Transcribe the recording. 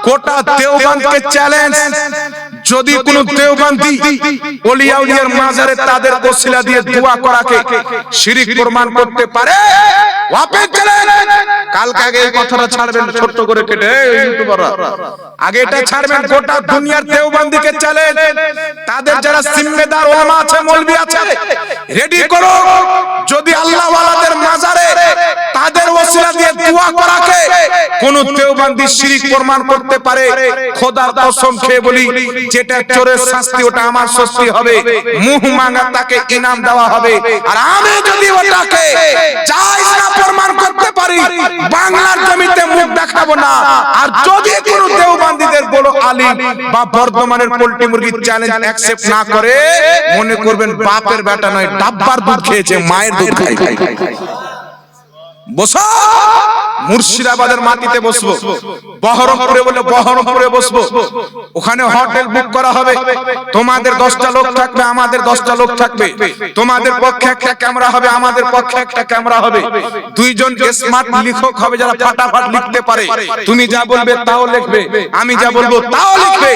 গোটা দেওবন্দকে চ্যালেঞ্জ, যদি কোন দেওবন্দি ওলিয়া উলিয়ার মাজারে তাদের ওসিলা দিয়ে দোয়া করাকে শিরক প্রমাণ করতে পারে, ওয়াপে চ্যালেঞ্জ। কালকে আগে এই কথাটা ছাড়বেন ছোট করে কেটে, ইউটিউবাররা আগে এটা ছাড়বেন, গোটা দুনিয়ার দেওবন্দিকে চ্যালেঞ্জ, তাদের যারা জিম্মেদার ওলামা আছে, মৌলভী আছে, রেডি করো, যদি আল্লাহ ওয়ালাদের মাজারে তাদের ওসিলা দিয়ে দোয়া করাকে কোন দেওবন্দি শিরক প্রমাণ করতে পারে, খোদার কসম খেয়ে বলি, যেটা চোরের শাস্তি ওটা আমার শাস্তি হবে, মুখ মাঙ্গা তাকে ইনাম দেওয়া হবে। আর আমি যদি ওটাকে জায়েজ না প্রমাণ করতে পারি, বাংলার জমিতে মুখ দেখাবো না। আর যদি কোন দেওবন্দীদের বড় আলিম বা বর্ধমানের পোল্ট্রি মুরগির চ্যালেঞ্জ অ্যাকসেপ্ট না করে, মনে করবেন বাপের বেটা নয়, ডাব্বার দুধ খেয়েছে, মায়ের দুধ খাই। বসো, মুর্শিদাবাদের মাটিতে বসবো, বহরমপুরে বলে বহরমপুরে বসবো, ওখানে হোটেল বুক করা হবে, তোমাদের 10টা লোক থাকবে, আমাদের 10টা লোক থাকবে, তোমাদের পক্ষে একটা ক্যামেরা হবে, আমাদের পক্ষে একটা ক্যামেরা হবে, দুইজন স্মার্ট লেখক হবে যারা ফাটাফাট লিখতে পারে, তুমি যা বলবে তাও লিখবে, আমি যা বলবো তাও লিখবে।